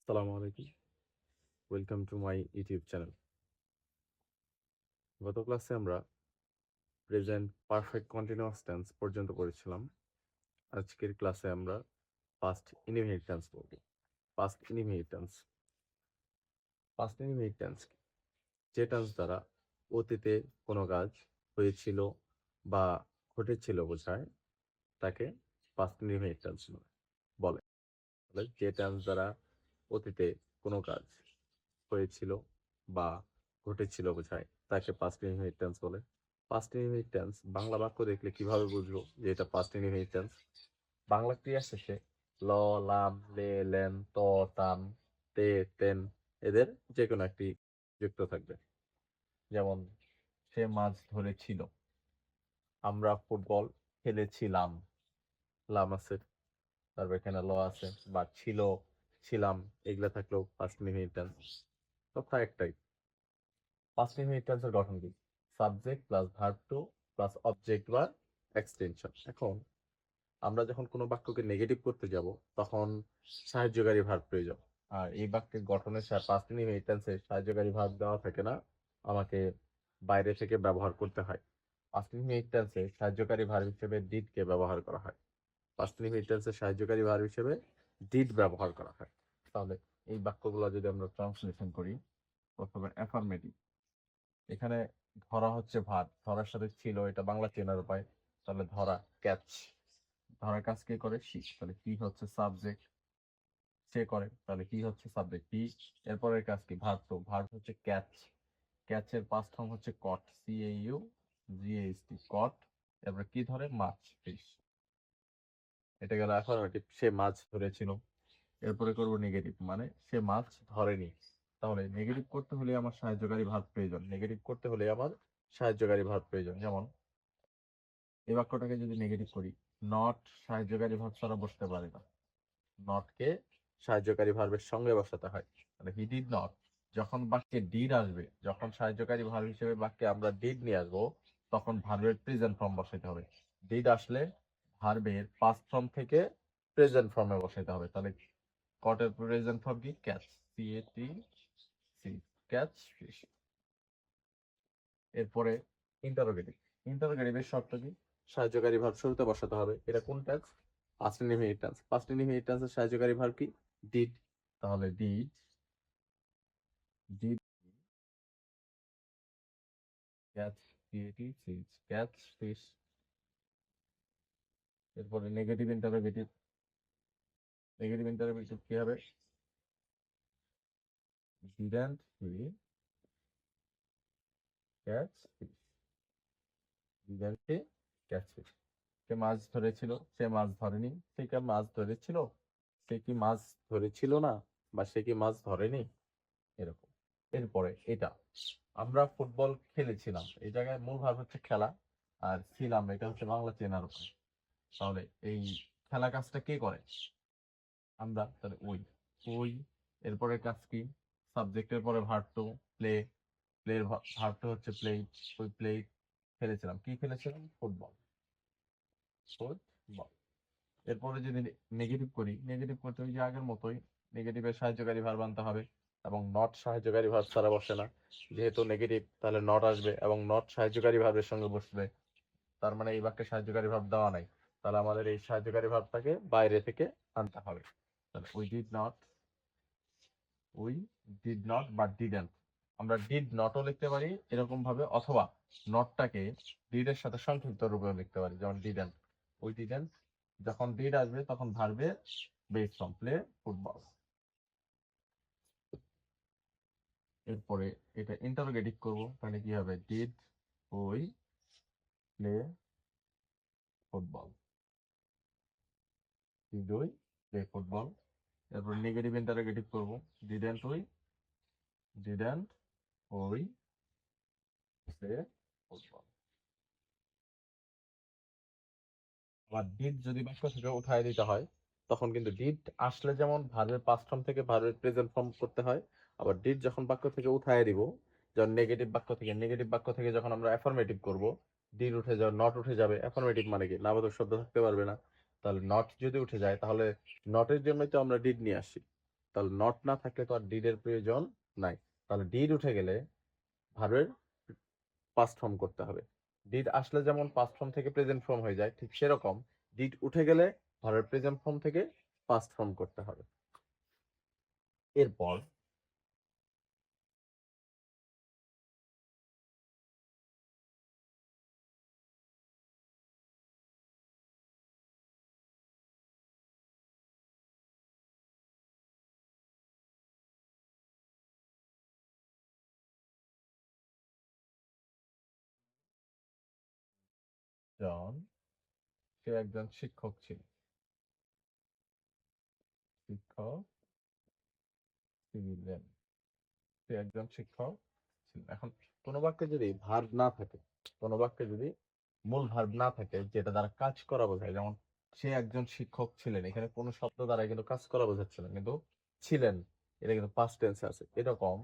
আসসালামু আলাইকুম। Welcome to my YouTube channel. গত ক্লাসে আমরা প্রেজেন্ট পারফেক্ট কন্টিনিউয়াস টেন্স পর্যন্ত পড়েছিলাম। আজকের ক্লাসে আমরা পাস্ট ইনডিফিনিট টেন্স পড়ব। Past indefinite tense. Past indefinite tense কি? যে টেন্স দ্বারা অতীতে কোনো কাজ হয়েছিল বা ঘটেছিল বোঝায় তাকে পাস্ট ইনডিফিনিট টেন্স বলে। যে টেন্স দ্বারা অতীতে কোনো কাজ হয়েছিল বা ঘটেছিল বোঝায় তাকে পাস্ট ইনডিফিনিট টেন্স বলে। পাস্ট ইনডিফিনিট টেন্স বাংলা বাক্য দেখলে কিভাবে বুঝবো যে এটা পাস্ট ইনডিফিনিট টেন্স? বাংলা ক্রিয়া শেষে ল, লাম, লে, লেন, ত, তাম, তে, তেন এদের যে কোনো একটি যুক্ত থাকবে। যেমন সে মাছ ধরেছিল, আমরা ফুটবল খেলেছিলাম, লাম আছে, তারপর এখানে ল আছে, বা ছিল, ছিলাম এগুলা থাকলেও পাস্ট ইনডিফিনিট টেন্স। কথা একটাই, পাস্ট ইনডিফিনিট টেন্সের গঠন কি? Subject plus verb two plus object বা এক্সটেনশন। এখন আমরা যখন কোনো বাক্যকে নেগেটিভ করতে যাব তখন সাহায্যকারী ভার্ব প্রয়োজন। আর এই বাক্যের গঠনের পাস্ট ইনডিফিনিট টেন্সে সাহায্যকারী ভার্ব দেওয়া থাকে না, আমাকে বাইরে থেকে ব্যবহার করতে হয়। পাস্ট ইনডিফিনিট টেন্সে সাহায্যকারী ভার্ব হিসেবে ডিড কে ব্যবহার করা হয়। পাস্ট ইনডিফিনিট টেন্সে সাহায্যকারী ভার্ব হিসেবে ডিড ব্যবহার করা হয়। তাহলে এই বাক্যগুলো যদি আমরা ট্রান্সলেশন করি, প্রথমে অ্যাফার্মেটিভ, এখানে ধরা হচ্ছে ভাত, ধরার সাথে ছিল, এটা বাংলা চেনার উপায়। তাহলে ধরা, ক্যাচ, ধরার কাজ কে করে? সি, তাহলে কি হচ্ছে সাবজেক্ট, সে করে, তাহলে কি হচ্ছে সাবজেক্ট কি। এরপরের কাজ কি? ভার্ব টু, ভার্ব হচ্ছে ক্যাচ, ক্যাচের পাস্ট ফর্ম হচ্ছে caught, C A U G H T, caught. এরপরে কি ধরে? মাছ, ফিশ। এটা গেল অ্যাফার্মেটিভ, সে মাছ ধরেছিল। এরপরে করব নেগেটিভ, মানে সে মাছ ধরেনি। তাহলে নেগেটিভ করতে হলে আমার সাহায্যকারী ভার্ব প্রয়োজন, নেগেটিভ করতে হলে আমার সাহায্যকারী ভার্ব প্রয়োজন। যেমন এই বাক্যটাকে যদি নেগেটিভ করি, নট সাহায্যকারী ভার্ব ছাড়া বসতে পারে না, নটকে সাহায্যকারী ভার্বের সঙ্গে বসাতে হয়। মানে হি ডিড নট, যখন বাক্যে ডিড আসবে, যখন সাহায্যকারী ভার্ব হিসেবে বাক্যে আমরা ডিড নিয়ে আসবো, তখন ভার্বের প্রেজেন্ট ফর্ম বসাতে হবে। ডিড আসলে ভার্বের পাস্ট ফর্ম থেকে প্রেজেন্ট ফর্মে বসাতে হবে। তাহলে কটের প্রেজেন্ট ফর্ম কি? Catch, C A T C, catch fish. এরপরে ইন্টারোগেটিভ, ইন্টারোগেটিভের শর্ত কি? সাহায্যকারী ভার্ব শুরুতে বসাতে হবে। এটা কোন tense? Past indefinite tense. Past indefinite টেন্সের সাহায্যকারী ভার্ব কি? ডিড। তাহলে did, did catch, C A T fish, catch fish. এরপরে নেগেটিভ ইন্টারোগেটিভ, নেগেটিভ ইন্টারোগেটিভ কি হবে? Didn't he catch fish, didn't he catch fish. সে মাছ ধরেছিল, সে মাছ ধরেনি। সে কি মাছ ধরেছিল? সে কি মাছ ধরেছিল না, বা সে কি মাছ ধরেনি, এরকম। এরপরে এটা, আমরা ফুটবল খেলেছিলাম, এই জায়গায় মূল ভাব হচ্ছে খেলা, আর ছিলাম এটা হচ্ছে বাংলা চেনার উপায়। তাহলে এই খেলা কাজটা কে করে? আমরা, তাহলে ওই, ওই। এরপরে কাজ কি? সাবজেক্টের পরে ভার্ব টু, প্লে, প্লের ভার্ব টু হচ্ছে প্লে, ওই প্লে খেলেছিলাম, কি খেলেছিলাম? Football, football. এরপরে যদি নেগেটিভ করি, নেগেটিভ করতে ওই যে আগের মতোই নেগেটিভের সাহায্যকারী ভার্ব আনতে হবে, এবং নট সাহায্যকারী ভার্ব ছাড়া বসে না। যেহেতু নেগেটিভ, তাহলে নট আসবে এবং নট সাহায্যকারী ভার্বের সঙ্গে বসবে। তার মানে এই বাক্যে সাহায্যকারী ভার্ব দেওয়া নাই, তাহলে আমাদের এই সাহায্যকারী ভার্বটাকে বাইরে থেকে আনতে হবে। তাহলে উই ডিড নট বা ডিডন্ট। আমরা ডিড নটও লিখতে পারি এরকম ভাবে, অথবা নটটাকে ডিড এর সাথে সংক্ষিপ্ত রূপেও লিখতে পারি, যেমন ডিডন্ট, উই ডিডন্ট। যখন ডিড আসবে তখন ভার্বে বেস ফর্ম, প্লে ফুটবল। এরপরে এটা ইন্টারোগেটিভ করব, তাহলে কি হবে? Did we play football, did we play football. এরপর নেগেটিভ ইন্টারোগেটিভ করব, ডিডন্ট উই প্লে ফুটবল। আবার ডিড যদি বাক্য থেকে উঠায় দিতে হয়, তখন কিন্তু ডিড আসলে যেমন ভার্বের পাস্ট ফর্ম থেকে ভার্বের প্রেজেন্ট ফর্ম করতে হয়, আবার ডিড যখন বাক্য থেকে উঠায় দিব, যেমন নেগেটিভ বাক্য থেকে যখন আমরা অ্যাফার্মেটিভ করব, ডিড উঠে যাবে, নট উঠে যাবে। অ্যাফার্মেটিভ মানে কি? নাবোধক শব্দ থাকতে পারবে না। তাহলে নট যদি উঠে যায়, তাহলে নটের জন্যই তো আমরা ডিড নিয়ে আসি। তাহলে নট না থাকলে তো আর ডিড এর প্রয়োজন নাই। তাহলে ডিড উঠে গেলে ভার্বের পাস্ট ফর্ম করতে হবে। ডিড আসলে যেমন পাস্ট ফর্ম থেকে প্রেজেন্ট ফর্ম হয়ে যায়, ঠিক সেরকম ডিড উঠে গেলে ভার্বের প্রেজেন্ট ফর্ম থেকে পাস্ট ফর্ম করতে হবে। এরপর জন সে একজন শিক্ষক ছিল। শিক্ষক ছিলেন, সে একজন শিক্ষক ছিলেন। এখন কোন বাক্যে যদি ভার্ব না থাকে, কোন বাক্যে যদি মূল ভার্ব না থাকে যেটা দ্বারা কাজ করা বোঝায়, যেমন সে একজন শিক্ষক ছিলেন, এখানে কোন শব্দ দ্বারা কিন্তু কাজ করা বোঝাচ্ছে না, কিন্তু ছিলেন এটা কিন্তু পাস্ট টেন্সে আছে। এরকম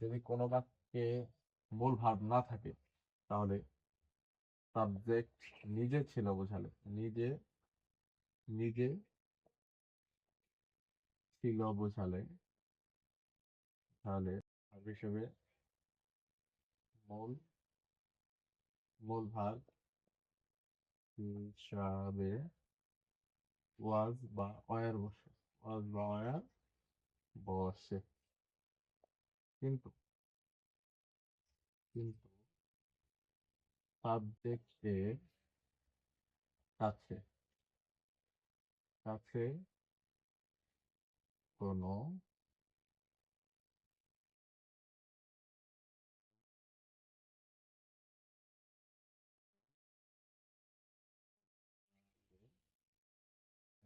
যদি কোন বাক্যে মূল ভার্ব না থাকে তাহলে সাবজেক্ট নিজে ছিল বোঝালে, নিজে নিজে ছিল বোঝালে তাহলে ভার্ব হিসেবে মূল মূল ভার্ব হিসাবে ওয়াজ বা ওয়ার বসে, ওয়াজ বা ওয়ার বসে। কিন্তু কিন্তু সাবজেক্টের কাছে কাছে কোনো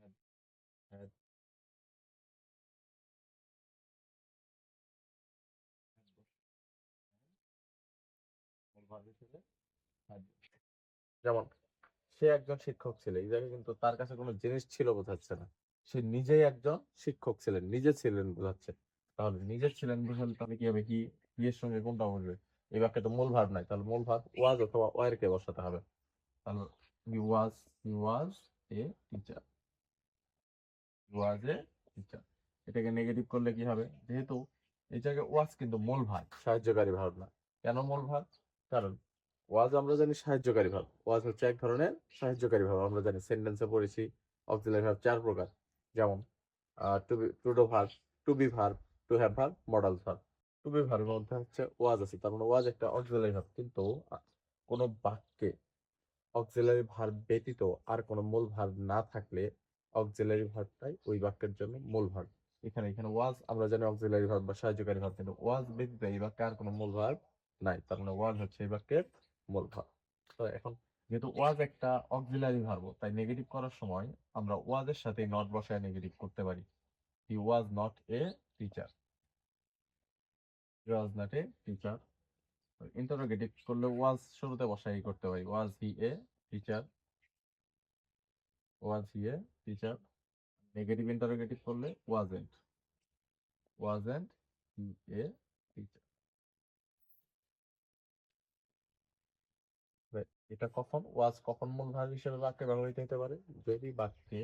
had- had- had বসে। মূল ভার্ব হিসেবে had। যেমন সে একজন শিক্ষক ছিল, এই জায়গায় কিন্তু তার কাছে কোনো জিনিস ছিল বোঝাচ্ছে না, সে নিজেই একজন শিক্ষক ছিলেন, নিজে ছিলেন বোঝাচ্ছে। তাহলে নিজে ছিলেন বোঝালে তাহলে কি হবে, কি কি এর সঙ্গে কোনটা বসবে? এই বাক্যে তো মূল ভার্ব নাই, তাহলে মূল ভার্ব ওয়াজ অথবা ওয়ার কে বসাতে হবে। তাহলে he was a teacher, was a teacher. এটাকে নেগেটিভ করলে কি হবে, যেহেতু এই জায়গায় ওয়াজ কিন্তু মূল ভার্ব, সাহায্যকারী ভার্ব না। কেন মূল ভার্ব? কারণ ওয়াজ আমরা জানি সাহায্যকারী ভার্ব, ওয়াজ হচ্ছে এক ধরনের সাহায্যকারী ভার্ব। আমরা জানি সেন্টেন্সে পড়েছি অক্সিলারি ভার্ব 4 প্রকার, যেমন to be, to do verb, to be verb, to have verb, modal verb. To be ভার্বের মধ্যে হচ্ছে ওয়াজ আছে, তার মানে ওয়াজ একটা অক্সিলারি ভার্ব। কিন্তু কোন বাক্যে অক্সিলারি ভার্ব ব্যতীত আর কোনো মূল ভার্ব না থাকলে অক্সিলারি ভার্বটাই ওই বাক্যের জন্য মূল ভার্ব। এখানে এখানে ওয়াজ আমরা জানি অক্সিলারি ভার্ব বা সাহায্যকারী ভার্ব, কিন্তু ওয়াজ ব্যতীত এই বাক্যে আর কোনো মূল ভার্ব নাই, তার মানে ওয়াজ হচ্ছে এই বাক্যের মূল ভার্ব। তো এখন যেহেতু ওয়াজ একটা অক্সিলারি ভার্ব, তাই নেগেটিভ করার সময় আমরা ওয়াজের সাথে নট বসায় নেগেটিভ করতে পারি। He was not a teacher, he was not a teacher. Interrogative করলে ওয়াজ শুরুতে বসাই করতে পারি, was he a teacher, was he a teacher. Negative interrogative করলে ওয়াজেন্ট হি এ টিচার। এটা কখন ওয়াজ কখন মূল ভার্ব হিসেবে বাক্যে ব্যবহৃত হতে পারে, যদি বাক্যে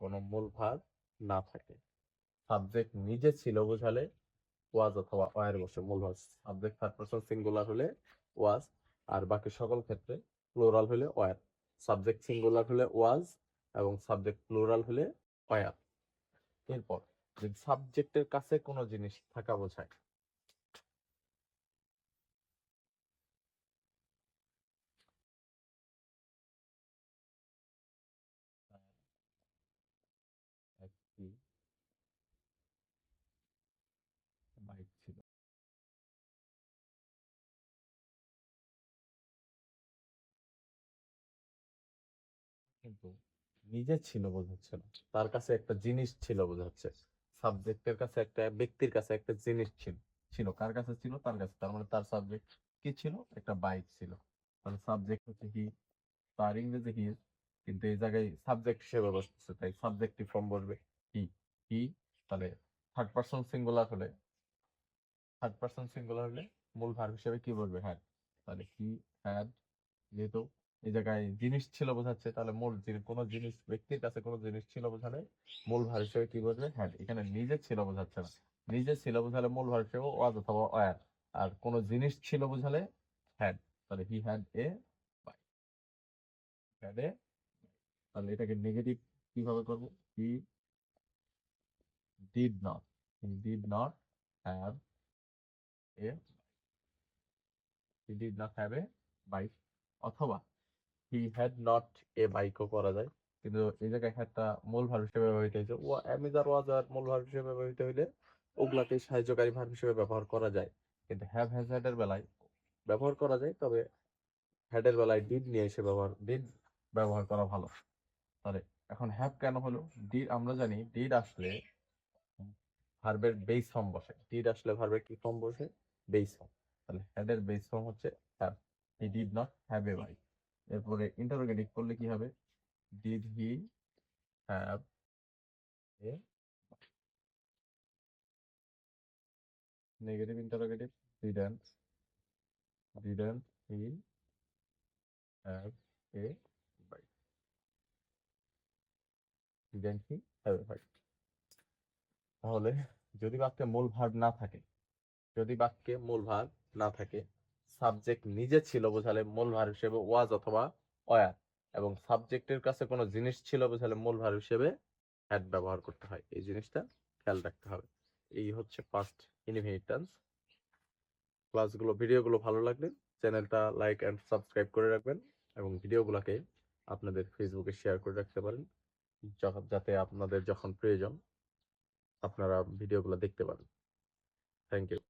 কোনো মূল ভার্ব না থাকে। সাবজেক্ট নিজে ছিল বোঝালে ওয়াজ অথবা ওয়ার বসে মূল verb. Subject third person singular হলে ওয়াজ, আর বাকি সকল ক্ষেত্রে প্লুরাল হলে ওয়ার। সাবজেক্ট সিঙ্গুলার হলে ওয়াজ এবং সাবজেক্ট প্লুরাল হলে ওয়ার। এরপর যদি সাবজেক্টের কাছে কোনো জিনিস থাকা বোঝায়, একটি বাইক ছিল, কিন্তু নিজে ছিল বোঝাচ্ছে না, তার কাছে একটা জিনিস ছিল বোঝাচ্ছে। সাবজেক্টের কাছে একটা ব্যক্তির কাছে একটা জিনিস ছিল, ছিল কার কাছে ছিল, তার কাছে, তার মানে তার সাবজেক্ট কি ছিল, একটা বাইক ছিল। তাহলে সাবজেক্ট হচ্ছে হি, তার ইংরেজি হি, কিন্তু এই জায়গায় সাবজেক্ট হিসেবে বসতেছে, তাই সাবজেক্টিভ ফর্ম বসবে হি। হি তাহলে থার্ড পারসন সিঙ্গুলার হলে, থার্ড পারসন সিঙ্গুলার হলে মূল ভার্ব হিসেবে কি বলবে, হ্যাড। তাহলে হি হ্যাড, যেহেতু এই জায়গায় জিনিস ছিল বোঝাচ্ছে, তাহলে কোনো জিনিস, ব্যক্তির কাছে কোনো জিনিস ছিল বোঝালে মূল ভার হিসেবে কি বলবে? হ্যাড। এখানে নিজে ছিল বোঝাচ্ছে না, নিজে ছিল বোঝালে মূল ভার হিসেবে ওয়াজ অথবা ওয়ার। আর কোনো জিনিস ছিল বোঝালে হ্যাড। তাহলে he had a bike, had a. তাহলে এটাকে নেগেটিভ কিভাবে করবো? He did not, he did not have a, he did not have a bike. অথবা হি হ্যাড নট এ বাইকও করা যায়, কিন্তু এই জায়গায় হ্যাডটা মূল ভার্ব হিসেবে ব্যবহৃত হয়েছে। অ্যামিজার ওয়াজার মূল ভার্ব হিসেবে ব্যবহৃত হইলে ওগুলাকে সাহায্যকারী ভার্ব হিসেবে ব্যবহার করা যায়, কিন্তু হ্যাভ হ্যাজ হ্যাড এর বেলায় ব্যবহার করা যায়, তবে হ্যাড এর বেলায় ডিড ব্যবহার করা ভালো। তাহলে এখন হ্যাভ কেন হলো? ডিড, আমরা জানি ডিড আসলে ভার্বের বেস ফর্ম বসে। ডিড আসলে ভার্বের কি ফর্ম বসে? Base form. তাহলে হ্যাড এর বেস ফর্ম হচ্ছে have. He did not have a bike. এরপরে ইন্টারোগেটিভ করলে কি হবে? Did he have a, negative interrogative, didn't he have a bike, didn't he have a bike. তাহলে যদি বাক্যে মূল ভার্ব না থাকে, যদি বাক্যে মূল ভার্ব না থাকে, সাবজেক্ট নিজে ছিল বোঝালে মূল ভার্ব হিসেবে ওয়াজ অথবা ওয়ার, এবং সাবজেক্টের কাছে কোনো জিনিস ছিল বোঝালে মূল ভার্ব হিসেবে হ্যাড ব্যবহার করতে হয়। এই জিনিসটা খেয়াল রাখতে হবে। এই হচ্ছে পাস্ট ইনহেরিটেন্স। ভিডিওগুলো ভালো লাগলে চ্যানেলটা লাইক এন্ড সাবস্ক্রাইব করে রাখবেন, এবং ভিডিওগুলোকে আপনাদের ফেসবুকে শেয়ার করে রাখতে পারেন, যাতে আপনাদের যখন প্রয়োজন আপনারা ভিডিওগুলো দেখতে পারেন। Thank you.